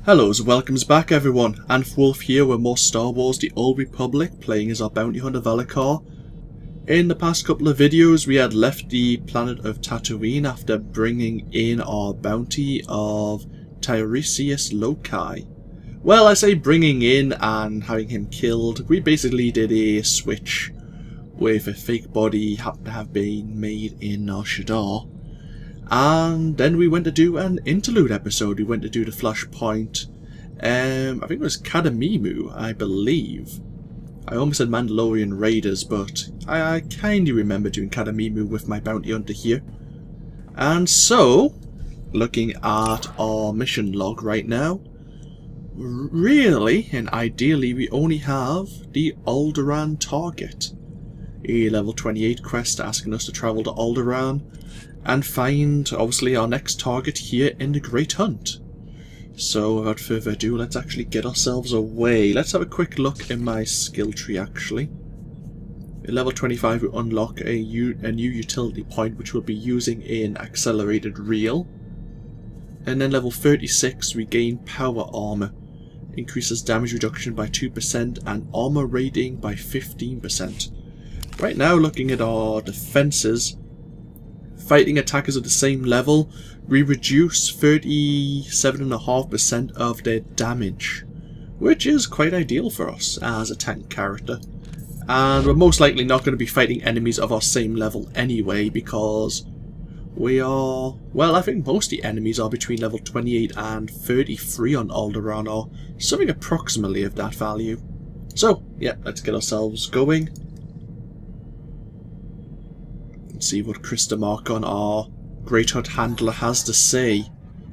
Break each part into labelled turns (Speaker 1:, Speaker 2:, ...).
Speaker 1: Hello, welcomes back everyone. AnthWolf here with more Star Wars The Old Republic, playing as our bounty hunter Valicar. In the past couple of videos we had left the planet of Tatooine after bringing in our bounty of Tiresias Loci. Well, I say bringing in and having him killed. We basically did a switch with a fake body happened to have been made in Shadar. And then we went to do an interlude episode. We went to do the Flashpoint. I think it was Kadamimu, I believe. I almost said Mandalorian Raiders, but I kinda remember doing Kadamimu with my bounty hunter here. And so, looking at our mission log right now, really and ideally we only have the Alderaan target. A level 28 quest asking us to travel to Alderaan and find, obviously, our next target here in the Great Hunt. So, without further ado, let's actually get ourselves away. Let's have a quick look in my skill tree, actually. At level 25, we unlock a new utility point, which we'll be using in Accelerated Reel. And then level 36, we gain Power Armor. Increases damage reduction by 2% and armor rating by 15%. Right now, looking at our defenses, fighting attackers at the same level, we reduce 37.5% of their damage, which is quite ideal for us as a tank character. And we're most likely not going to be fighting enemies of our same level anyway, because we are, well, I think most of the enemies are between level 28 and 33 on Alderaan, or something approximately of that value. So, yeah, let's get ourselves going. See what Krista Markon, our Great Hunt handler, has to say.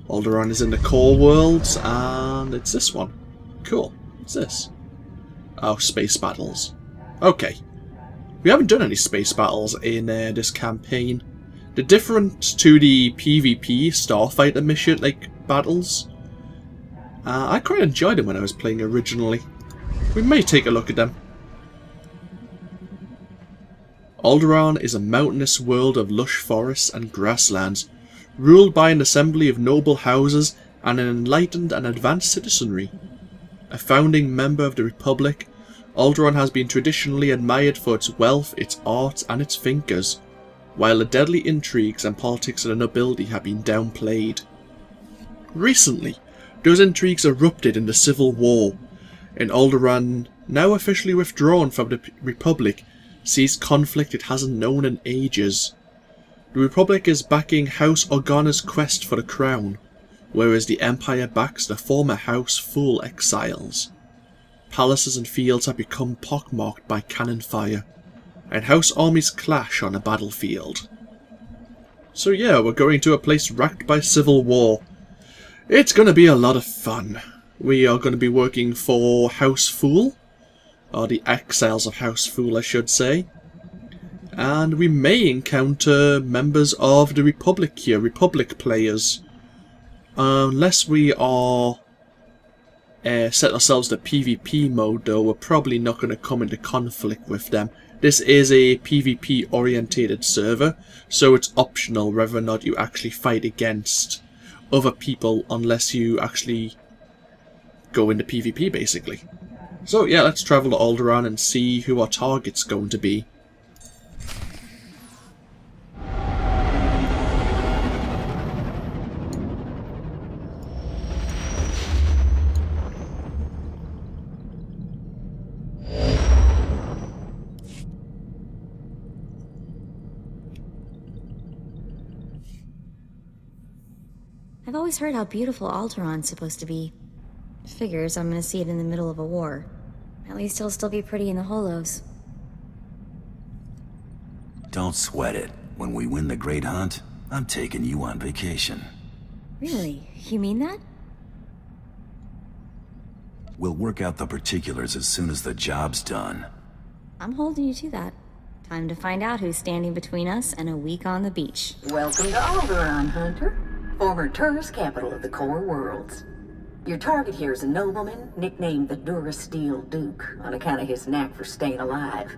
Speaker 1: Alderaan is in the core worlds, and it's this one. Cool. What's this? Oh, space battles. Okay. We haven't done any space battles in this campaign. The difference to the PvP Starfighter mission, battles, I quite enjoyed them when I was playing originally. We may take a look at them. Alderaan is a mountainous world of lush forests and grasslands, ruled by an assembly of noble houses and an enlightened and advanced citizenry. A founding member of the Republic, Alderaan has been traditionally admired for its wealth, its arts and its thinkers, while the deadly intrigues and politics of the nobility have been downplayed. Recently, those intrigues erupted in the Civil War, and Alderaan, now officially withdrawn from the Republic, sees conflict it hasn't known in ages. The Republic is backing House Organa's quest for the crown, whereas the Empire backs the former House full exiles. Palaces and fields have become pockmarked by cannon fire, and House armies clash on a battlefield. So yeah, we're going to a place racked by civil war. It's going to be a lot of fun. We are going to be working for House Fool, or the exiles of House Fool, I should say. And we may encounter members of the Republic here, Republic players. Unless we are set ourselves to PvP mode, though, we're probably not going to come into conflict with them. This is a PvP orientated server, so it's optional whether or not you actually fight against other people unless you actually go into PvP, basically. So yeah, let's travel to Alderaan and see who our target's going to be.
Speaker 2: I've always heard how beautiful Alderaan's supposed to be. Figures I'm gonna see it in the middle of a war. At least it'll still be pretty in the holos.
Speaker 3: Don't sweat it. When we win the Great Hunt, I'm taking you on vacation.
Speaker 2: Really? You mean that?
Speaker 3: We'll work out the particulars as soon as the job's done.
Speaker 2: I'm holding you to that. Time to find out who's standing between us and a week on the beach.
Speaker 4: Welcome to Alderaan, Hunter. Former tourist capital of the core worlds. Your target here is a nobleman nicknamed the Durasteel Duke on account of his knack for staying alive.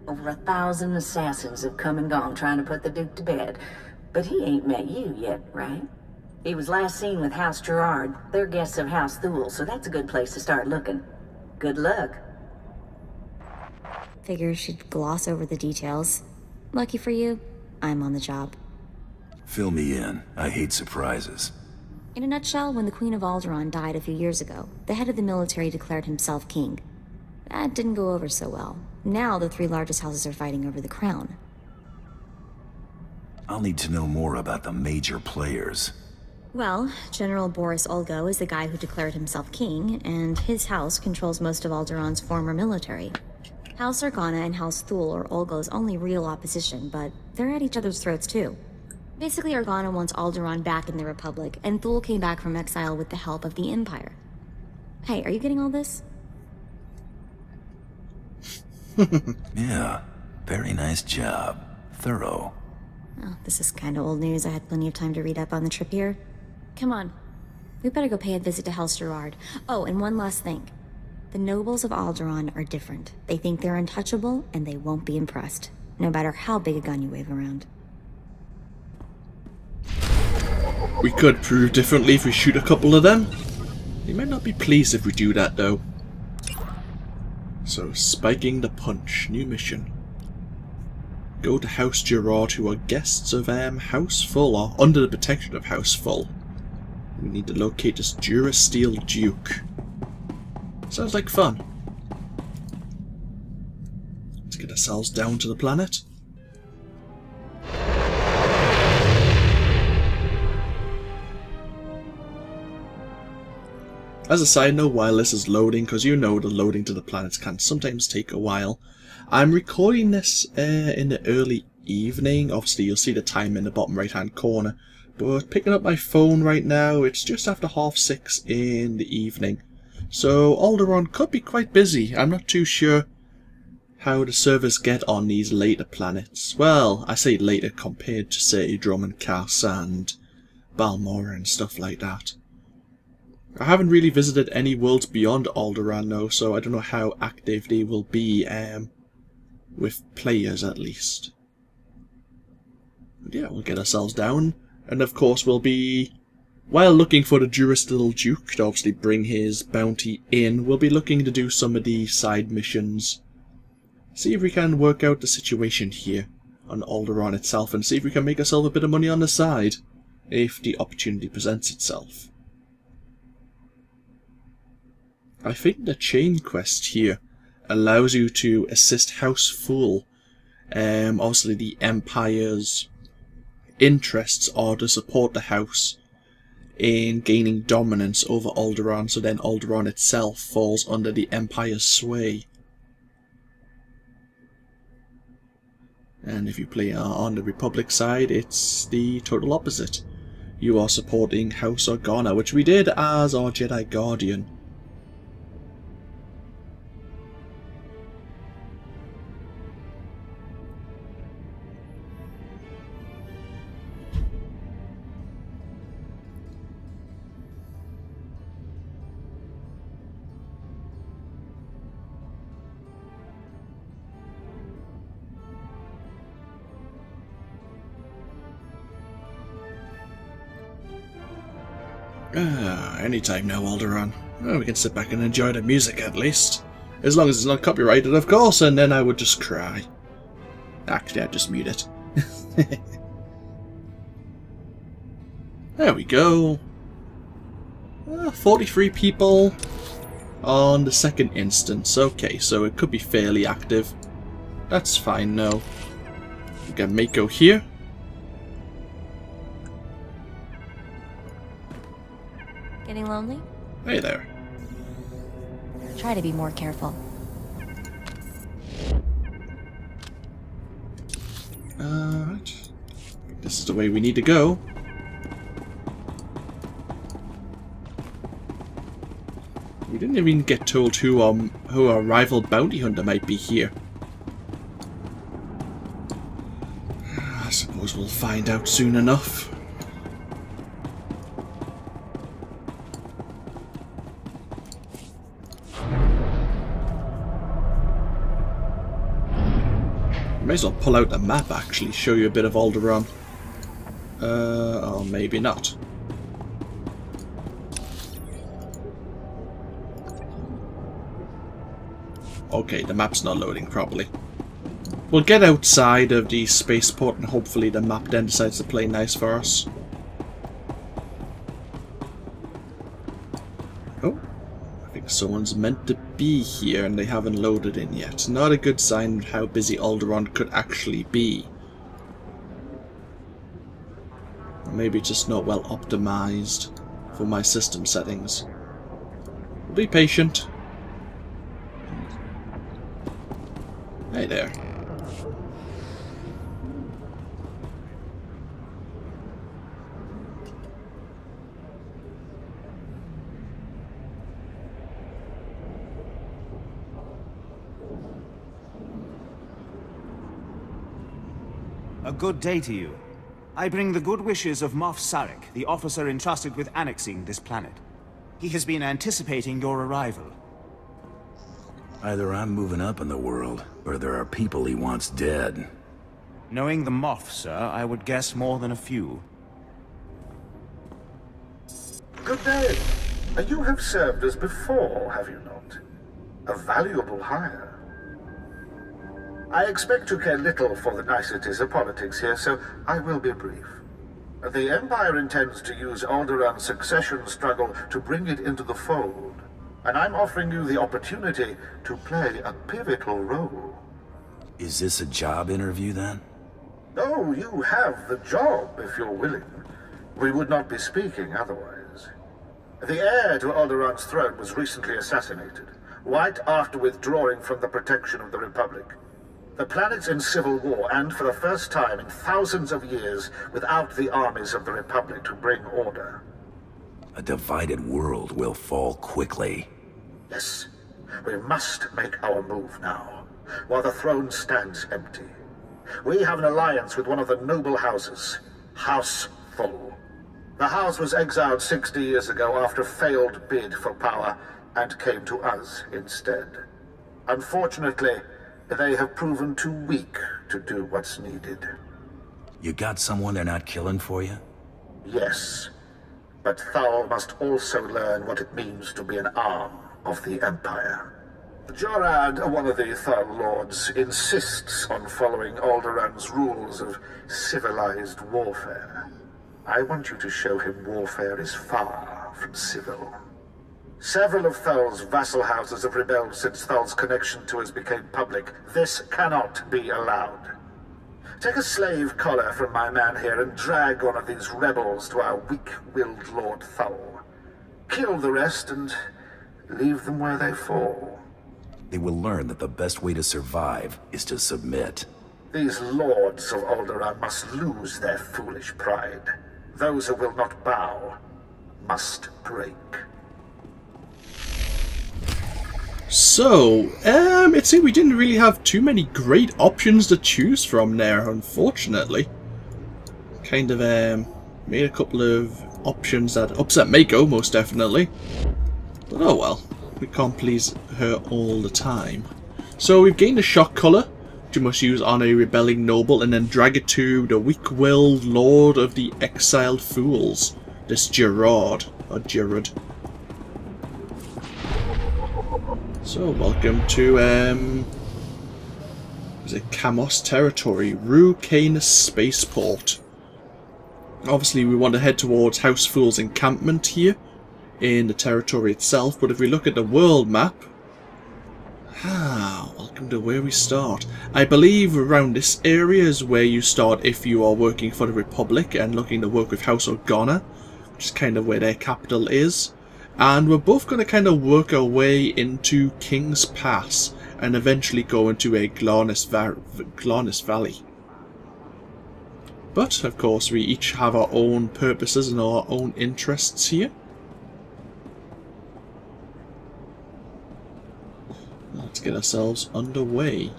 Speaker 4: Over 1,000 assassins have come and gone trying to put the Duke to bed, but he ain't met you yet, right? He was last seen with House Girard. They're guests of House SWTOR, so that's a good place to start looking. Good luck.
Speaker 2: Figures she'd gloss over the details. Lucky for you, I'm on the job.
Speaker 3: Fill me in. I hate surprises.
Speaker 2: In a nutshell, when the Queen of Alderaan died a few years ago, the head of the military declared himself king. That didn't go over so well. Now the three largest houses are fighting over the crown.
Speaker 3: I'll need to know more about the major players.
Speaker 2: Well, General Boris Olgo is the guy who declared himself king, and his house controls most of Alderaan's former military. House Organa and House SWTOR are Olgo's only real opposition, but they're at each other's throats too. Basically, Organa wants Alderaan back in the Republic, and SWTOR came back from exile with the help of the Empire. Hey, are you getting all this?
Speaker 3: Yeah, very nice job. Thorough.
Speaker 2: Oh, this is kind of old news. I had plenty of time to read up on the trip here. Come on. We better go pay a visit to House Girard. Oh, and one last thing. The nobles of Alderaan are different. They think they're untouchable, and they won't be impressed, no matter how big a gun you wave around.
Speaker 1: We could prove differently if we shoot a couple of them. They might not be pleased if we do that, though. So, spiking the punch. New mission. Go to House Girard, who are guests of House Full, or under the protection of House Full. We need to locate this Durasteel Duke. Sounds like fun. Let's get ourselves down to the planet. As a side note, while this is loading, because you know the loading to the planets can sometimes take a while, I'm recording this in the early evening. Obviously you'll see the time in the bottom right hand corner, but picking up my phone right now, it's just after 6:30 in the evening. So Alderaan could be quite busy. I'm not too sure how the servers get on these later planets. Well, I say later compared to say Drummond Cass and Balmora and stuff like that. I haven't really visited any worlds beyond Alderaan though, so I don't know how active they will be with players at least. But yeah, we'll get ourselves down, and of course we'll be, while looking for the Durasteel Duke to obviously bring his bounty in, we'll be looking to do some of the side missions. See if we can work out the situation here on Alderaan itself, and see if we can make ourselves a bit of money on the side, if the opportunity presents itself. I think the chain quest here allows you to assist House Full. Obviously the Empire's interests are to support the house in gaining dominance over Alderaan, so then Alderaan itself falls under the Empire's sway. And if you play on the Republic side, it's the total opposite. You are supporting House Organa, which we did as our Jedi Guardian. Anytime now, Alderaan. Well, we can sit back and enjoy the music at least. As long as it's not copyrighted, of course, and then I would just cry. Actually, I'd just mute it. There we go. 43 people on the second instance. Okay, so it could be fairly active. That's fine now. We got Mako here.
Speaker 2: Getting lonely?
Speaker 1: Hey there.
Speaker 2: Try to be more careful.
Speaker 1: Alright. This is the way we need to go. We didn't even get told who our rival bounty hunter might be here. I suppose we'll find out soon enough. May as well pull out the map, actually, show you a bit of Alderaan. Or maybe not. Okay, the map's not loading properly. We'll get outside of the spaceport and hopefully the map then decides to play nice for us. Oh, I think someone's meant to be here and they haven't loaded in yet. Not a good sign of how busy Alderaan could actually be. Or maybe it's just not well optimized for my system settings. We'll be patient. Hey there.
Speaker 5: A good day to you. I bring the good wishes of Moff Sarek, the officer entrusted with annexing this planet. He has been anticipating your arrival.
Speaker 3: Either I'm moving up in the world, or there are people he wants dead.
Speaker 5: Knowing the Moff, sir, I would guess more than a few.
Speaker 6: Good day. You have served us before, have you not? A valuable hire. I expect you care little for the niceties of politics here, so I will be brief. The Empire intends to use Alderaan's succession struggle to bring it into the fold, and I'm offering you the opportunity to play a pivotal role.
Speaker 3: Is this a job interview then?
Speaker 6: Oh, you have the job if you're willing. We would not be speaking otherwise. The heir to Alderaan's throne was recently assassinated, right after withdrawing from the protection of the Republic. The planet's in civil war, and for the first time in thousands of years, without the armies of the Republic to bring order.
Speaker 3: A divided world will fall quickly.
Speaker 6: Yes, we must make our move now, while the throne stands empty. We have an alliance with one of the noble houses, House Thul. The house was exiled 60 years ago after a failed bid for power, and came to us instead. Unfortunately, they have proven too weak to do what's needed.
Speaker 3: You got someone they're not killing for you?
Speaker 6: Yes, but Thul must also learn what it means to be an arm of the Empire. Girard, one of the Thul lords, insists on following Alderaan's rules of civilized warfare. I want you to show him warfare is far from civil. Several of Thul's vassal houses have rebelled since Thul's connection to us became public. This cannot be allowed. Take a slave collar from my man here and drag one of these rebels to our weak-willed Lord Thul. Kill the rest and leave them where they fall.
Speaker 3: They will learn that the best way to survive is to submit.
Speaker 6: These lords of Alderaan must lose their foolish pride. Those who will not bow must break.
Speaker 1: So, it seemed we didn't really have too many great options to choose from there, unfortunately. Kind of, made a couple of options that upset Mako, most definitely. But oh well, we can't please her all the time. So we've gained a shock colour, which you must use on a rebelling noble, and then drag it to the weak-willed Lord of the Exiled Fools, this Girard, or Girard. So, welcome to, is it Camos territory, Rucanis spaceport. Obviously, we want to head towards House Fool's encampment here, in the territory itself, but if we look at the world map, welcome to where we start. I believe around this area is where you start if you are working for the Republic and looking to work with House Organa, which is kind of where their capital is. And we're both going to kind of work our way into King's Pass and eventually go into a Glanis Valley. But, of course, we each have our own purposes and our own interests here. Let's get ourselves underway.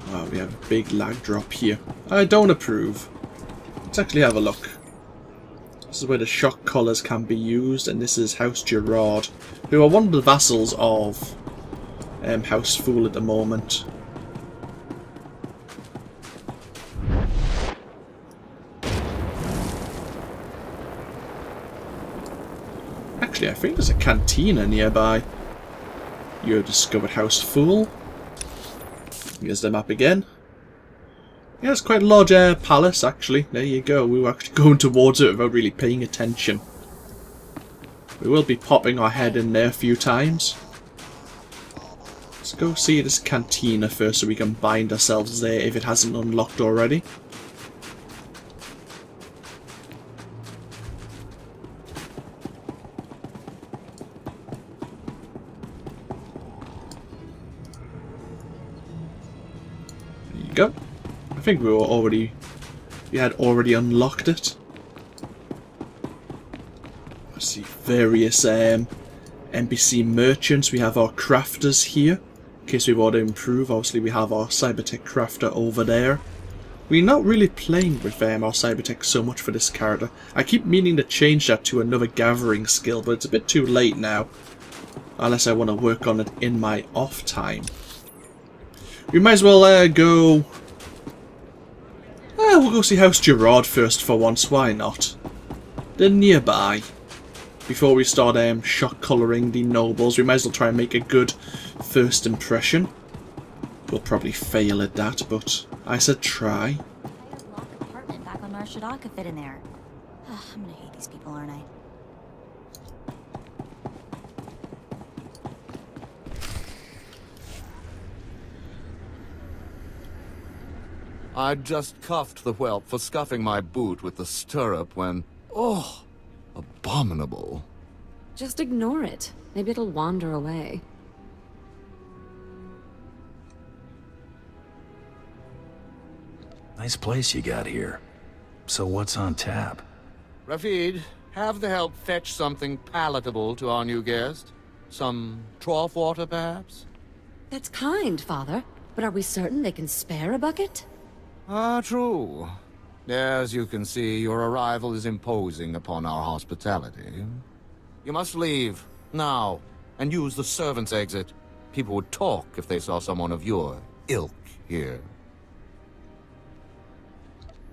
Speaker 1: Wow, we have a big lag drop here. I don't approve. Let's actually have a look. This is where the shock collars can be used, and this is House Girard, who are one of the vassals of House Fool at the moment. Actually, I think there's a cantina nearby. You have discovered House Fool. Here's the map again. Yeah, it's quite a large palace, actually. There you go. We were actually going towards it without really paying attention. We will be popping our head in there a few times. Let's go see this cantina first so we can bind ourselves there if it hasn't unlocked already. There you go. I think we had already unlocked it. I see various NPC merchants. We have our crafters here, in case we want to improve. Obviously we have our cybertech crafter over there. We're not really playing with our cybertech so much for this character. I keep meaning to change that to another gathering skill, but it's a bit too late now. Unless I want to work on it in my off time. We might as well go... we'll go see House Girard first for once, why not? They're nearby. Before we start shock colouring the nobles, we might as well try and make a good first impression. We'll probably fail at that, but I said try.
Speaker 2: A lock apartment back on Narshada could fit in there. I'm gonna hate these people, aren't I?
Speaker 7: I'd just cuffed the whelp for scuffing my boot with the stirrup when... Oh, abominable.
Speaker 8: Just ignore it. Maybe it'll wander away.
Speaker 3: Nice place you got here. So what's on tap?
Speaker 7: Rafid, have the help fetch something palatable to our new guest. Some trough water, perhaps?
Speaker 8: That's kind, Father. But are we certain they can spare a bucket?
Speaker 7: Ah, true. As you can see, your arrival is imposing upon our hospitality. You must leave, now, and use the servants' exit. People would talk if they saw someone of your ilk here.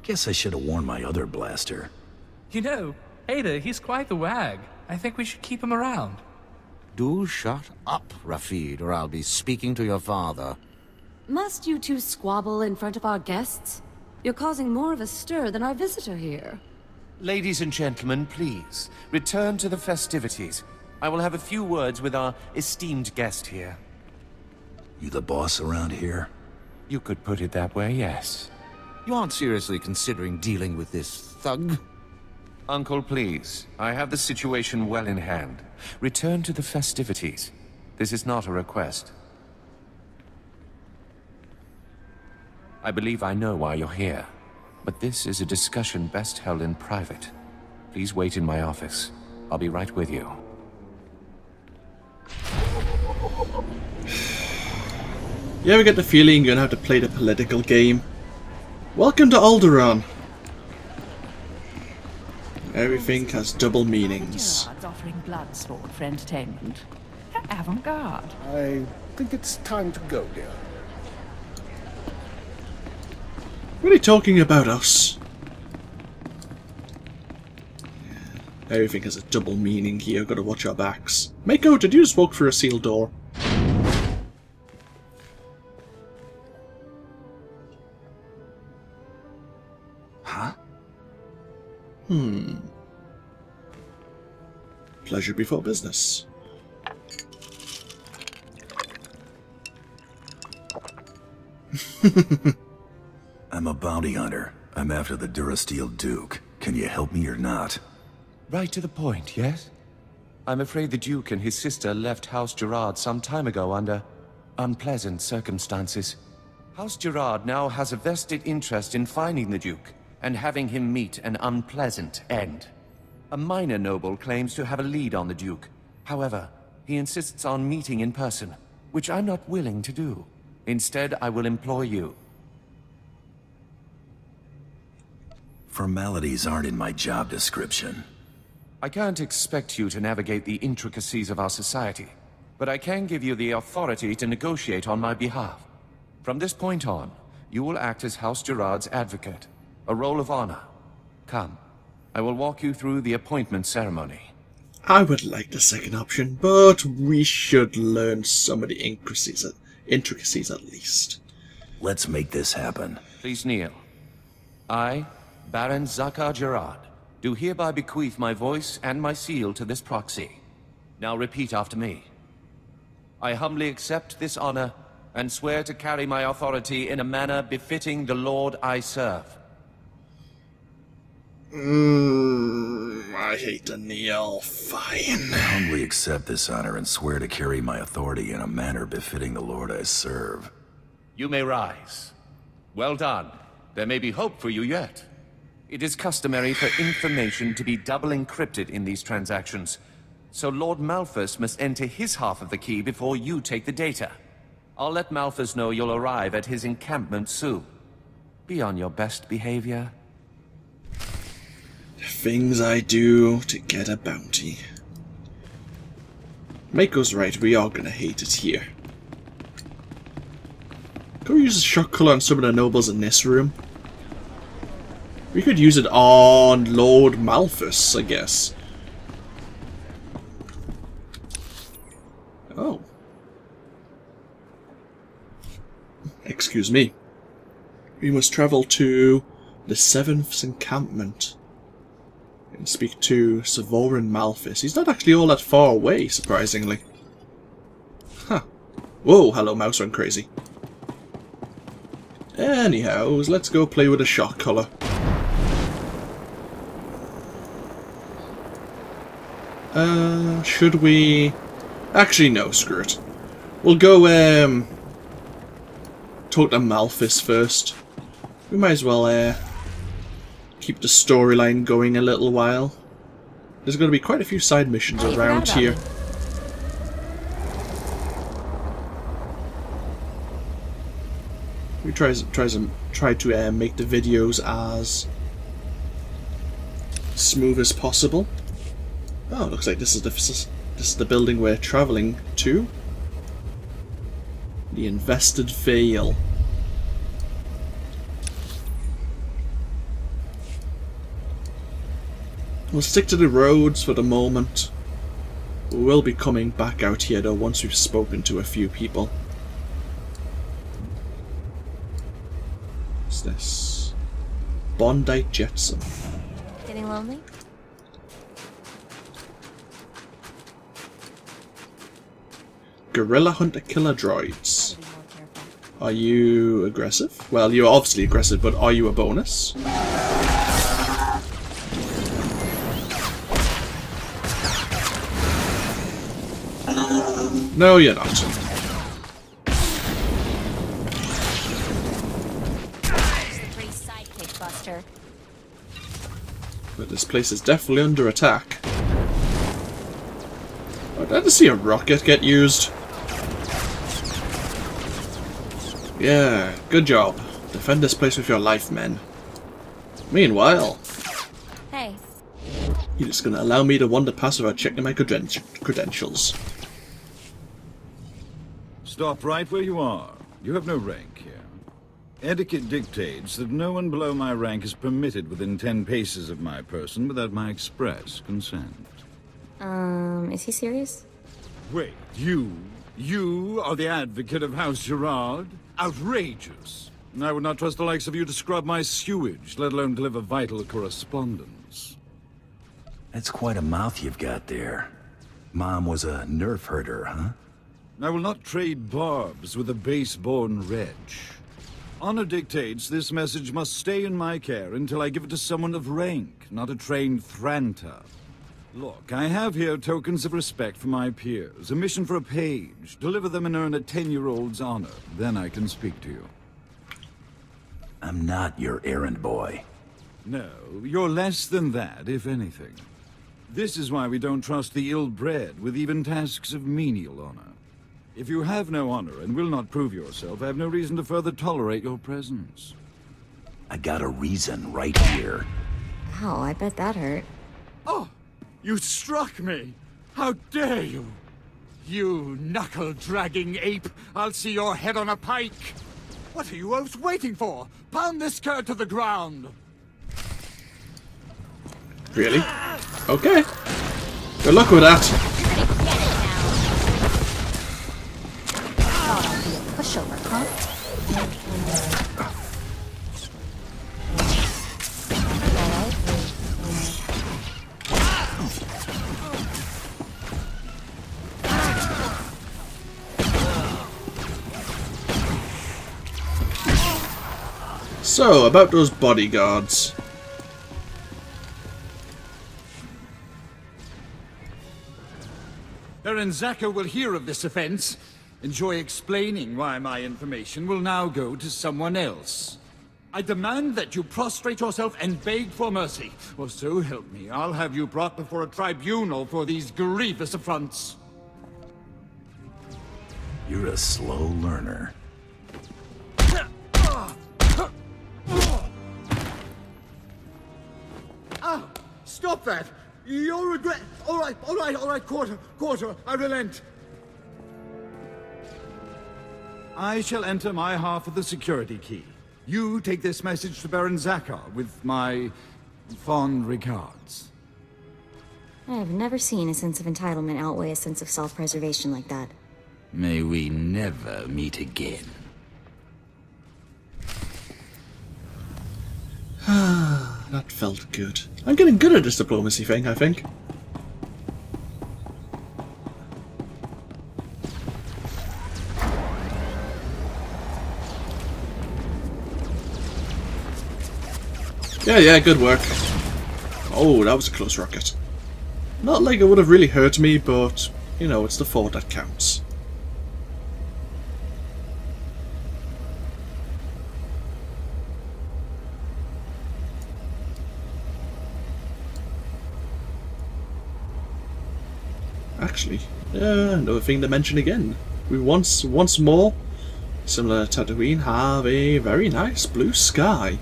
Speaker 3: Guess I should have worn my other blaster.
Speaker 9: You know, Ada, he's quite the wag. I think we should keep him around.
Speaker 7: Do shut up, Rafid, or I'll be speaking to your father.
Speaker 8: Must you two squabble in front of our guests? You're causing more of a stir than our visitor here.
Speaker 10: Ladies and gentlemen, please, return to the festivities. I will have a few words with our esteemed guest here.
Speaker 3: You the boss around here?
Speaker 10: You could put it that way, yes.
Speaker 7: You aren't seriously considering dealing with this thug?
Speaker 10: Uncle, please. I have the situation well in hand. Return to the festivities. This is not a request. I believe I know why you're here, but this is a discussion best held in private. Please wait in my office. I'll be right with you.
Speaker 1: You ever get the feeling you're gonna have to play the political game? Welcome to Alderaan. Everything has double meanings.
Speaker 11: Girard's offering blood sport for entertainment. How avant-garde.
Speaker 6: I think it's time to go, dear.
Speaker 1: What are you talking about us? Everything has a double meaning here, gotta watch our backs. Mako, did you just walk through a sealed door?
Speaker 3: Huh?
Speaker 1: Pleasure before business.
Speaker 3: I'm a bounty hunter. I'm after the Durasteel Duke. Can you help me or not?
Speaker 10: Right to the point, yes? I'm afraid the Duke and his sister left House Girard some time ago under unpleasant circumstances. House Girard now has a vested interest in finding the Duke and having him meet an unpleasant end. A minor noble claims to have a lead on the Duke. However, he insists on meeting in person, which I'm not willing to do. Instead, I will employ you.
Speaker 3: Formalities aren't in my job description.
Speaker 10: I can't expect you to navigate the intricacies of our society, but I can give you the authority to negotiate on my behalf. From this point on, you will act as House Girard's advocate, a role of honor. Come, I will walk you through the appointment ceremony.
Speaker 1: I would like the second option, but we should learn some of the intricacies at least.
Speaker 3: Let's make this happen.
Speaker 10: Please kneel. I, Baron Valicar Girard, do hereby bequeath my voice and my seal to this proxy. Now repeat after me. I humbly accept this honor and swear to carry my authority in a manner befitting the Lord I serve.
Speaker 1: I hate to kneel. Fine.
Speaker 3: I humbly accept this honor and swear to carry my authority in a manner befitting the Lord I serve.
Speaker 10: You may rise. Well done. There may be hope for you yet. It is customary for information to be double encrypted in these transactions, so Lord Malphus must enter his half of the key before you take the data. I'll let Malphus know you'll arrive at his encampment soon. Be on your best behavior.
Speaker 1: Things I do to get a bounty. Mako's right, we are gonna hate it here. Can we use a shock collar on some of the nobles in this room? We could use it on Lord Malphus, I guess. Oh. Excuse me. We must travel to the 7th encampment and speak to Sovereign Malphus. He's not actually all that far away, surprisingly. Huh. Whoa, hello, mouse went crazy. Anyhow, let's go play with a shock collar. Should we... Actually, no, screw it. We'll go, talk to Malphus first. We might as well, keep the storyline going a little while. There's going to be quite a few side missions around here. We try to make the videos as smooth as possible. Oh, looks like this is the building we're traveling to. The Invested Vale. We'll stick to the roads for the moment. We will be coming back out here though once we've spoken to a few people. What's this? Bondi Jetsam.
Speaker 2: Getting lonely?
Speaker 1: Gorilla Hunter Killer Droids. Are you aggressive? Well, you're obviously aggressive, but are you a bonus? No, you're not. But this place is definitely under attack. I'd like to see a rocket get used. Yeah, good job. Defend this place with your life, men. Meanwhile...
Speaker 2: Hey.
Speaker 1: You're just gonna allow me to wander past without checking my credentials.
Speaker 12: Stop right where you are. You have no rank here. Etiquette dictates that no one below my rank is permitted within 10 paces of my person without my express consent.
Speaker 2: Is he serious?
Speaker 12: Wait, you are the advocate of House Girard? Outrageous. I would not trust the likes of you to scrub my sewage, let alone deliver vital correspondence.
Speaker 3: That's quite a mouth you've got there. Mom was a nerf herder, huh?
Speaker 12: I will not trade barbs with a base-born wretch. Honor dictates this message must stay in my care until I give it to someone of rank, not a trained Thranta. Look, I have here tokens of respect for my peers, a mission for a page. Deliver them and earn a 10-year-old's honor. Then I can speak to you.
Speaker 3: I'm not your errand boy.
Speaker 12: No, you're less than that, if anything. This is why we don't trust the ill-bred with even tasks of menial honor. If you have no honor and will not prove yourself, I have no reason to further tolerate your presence.
Speaker 3: I got a reason right here.
Speaker 2: Ow, I bet that hurt.
Speaker 13: Oh! You struck me! How dare you! You knuckle-dragging ape! I'll see your head on a pike! What are you oafs waiting for? Pound this cur to the ground!
Speaker 1: Really? Okay. Good luck with that.
Speaker 2: Thought I'd be a pushover, huh?
Speaker 1: So, about those bodyguards.
Speaker 12: Baron Zaka will hear of this offense. Enjoy explaining why my information will now go to someone else. I demand that you prostrate yourself and beg for mercy. Or so help me, I'll have you brought before a tribunal for these grievous affronts.
Speaker 3: You're a slow learner.
Speaker 13: Ah! Stop that! You'll regret... All right, Quarter, I relent.
Speaker 12: I shall enter my half of the security key. You take this message to Baron Zaka with my fond regards.
Speaker 2: I have never seen a sense of entitlement outweigh a sense of self-preservation like that.
Speaker 3: May we never meet again.
Speaker 1: That felt good. I'm getting good at this diplomacy thing, I think. Yeah, good work. Oh, that was a close rocket. Not like it would have really hurt me, but, you know, it's the thought that counts. Actually, another thing to mention again. We once more, similar to Tatooine, have a very nice blue sky.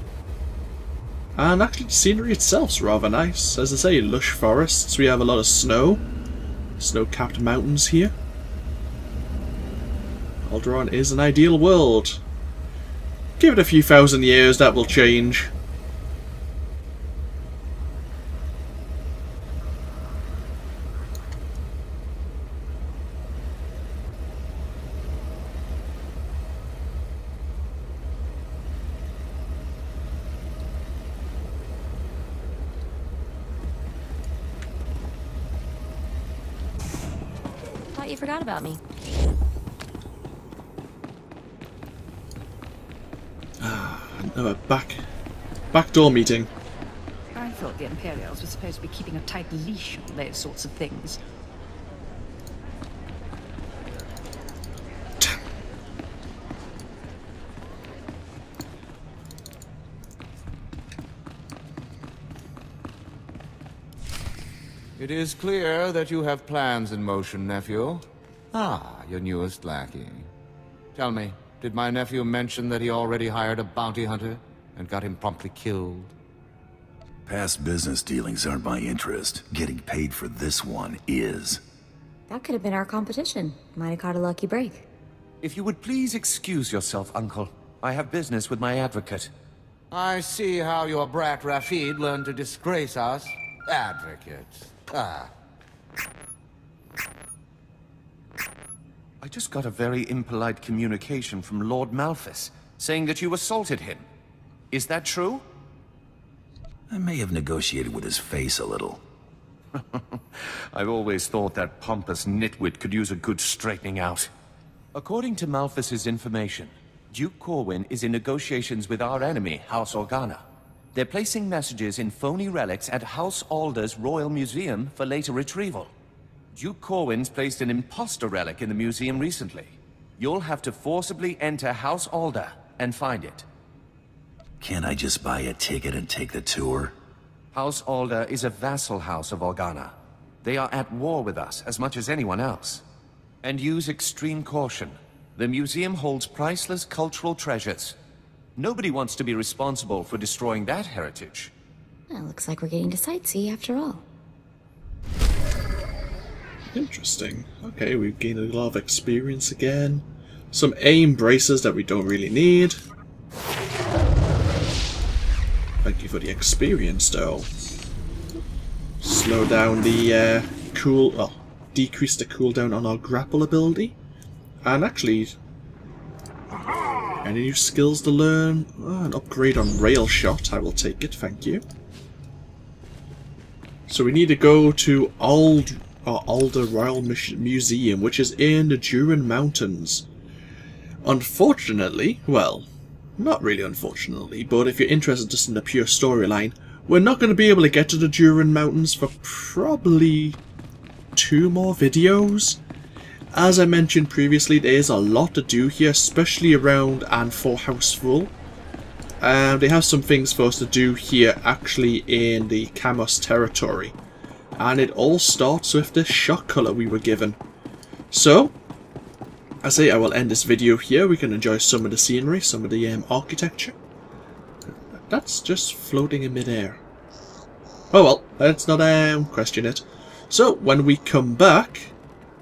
Speaker 1: And actually the scenery itself's rather nice. As I say, lush forests, we have a lot of snow. Snow-capped mountains here. Alderaan is an ideal world. Give it a few thousand years, that will change.
Speaker 2: You forgot about me.
Speaker 1: Another backdoor meeting.
Speaker 11: I thought the Imperials were supposed to be keeping a tight leash on those sorts of things.
Speaker 7: It is clear that you have plans in motion, nephew. Ah, your newest lackey. Tell me, did my nephew mention that he already hired a bounty hunter and got him promptly killed?
Speaker 3: Past business dealings aren't my interest. Getting paid for this one is.
Speaker 2: That could have been our competition. Might have caught a lucky break.
Speaker 10: If you would please excuse yourself, Uncle. I have business with my advocate.
Speaker 7: I see how your brat Rafid learned to disgrace us. Advocate. Ah.
Speaker 10: I just got a very impolite communication from Lord Malphas, saying that you assaulted him. Is that true?
Speaker 3: I may have negotiated with his face a little.
Speaker 10: I've always thought that pompous nitwit could use a good straightening out. According to Malphas's information, Duke Corwin is in negotiations with our enemy, House Organa. They're placing messages in phony relics at House Alder's Royal Museum for later retrieval. Duke Corwin's placed an imposter relic in the museum recently. You'll have to forcibly enter House Alder and find it.
Speaker 3: Can't I just buy a ticket and take the tour?
Speaker 10: House Alder is a vassal house of Organa. They are at war with us as much as anyone else. And use extreme caution. The museum holds priceless cultural treasures. Nobody wants to be responsible for destroying that heritage.
Speaker 2: Well, looks like we're getting to sightsee after all.
Speaker 1: Interesting. Okay, we've gained a lot of experience again. Some aim braces that we don't really need. Thank you for the experience, though. Slow down the decrease the cooldown on our grapple ability. And actually, any new skills to learn? An upgrade on rail shot, I will take it, thank you. So we need to go to Alder Royal Museum, which is in the Duran Mountains. Unfortunately, well, not really unfortunately, but if you're interested just in the pure storyline, we're not going to be able to get to the Duran Mountains for probably 2 more videos. As I mentioned previously, there is a lot to do here, especially around and for House Full. They have some things for us to do here actually in the Camos territory. And it all starts with the shot colour we were given. So, I say I will end this video here. We can enjoy some of the scenery, some of the architecture. That's just floating in midair. Oh well, let's not question it. So, when we come back,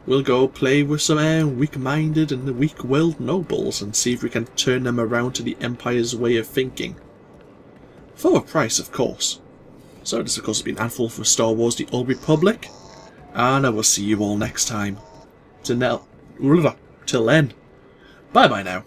Speaker 1: we'll go play with some weak-minded and weak-willed nobles and see if we can turn them around to the Empire's way of thinking. For a price, of course. So this, of course, has been AnthWolf for Star Wars The Old Republic, and I will see you all next time. Till then, bye-bye now.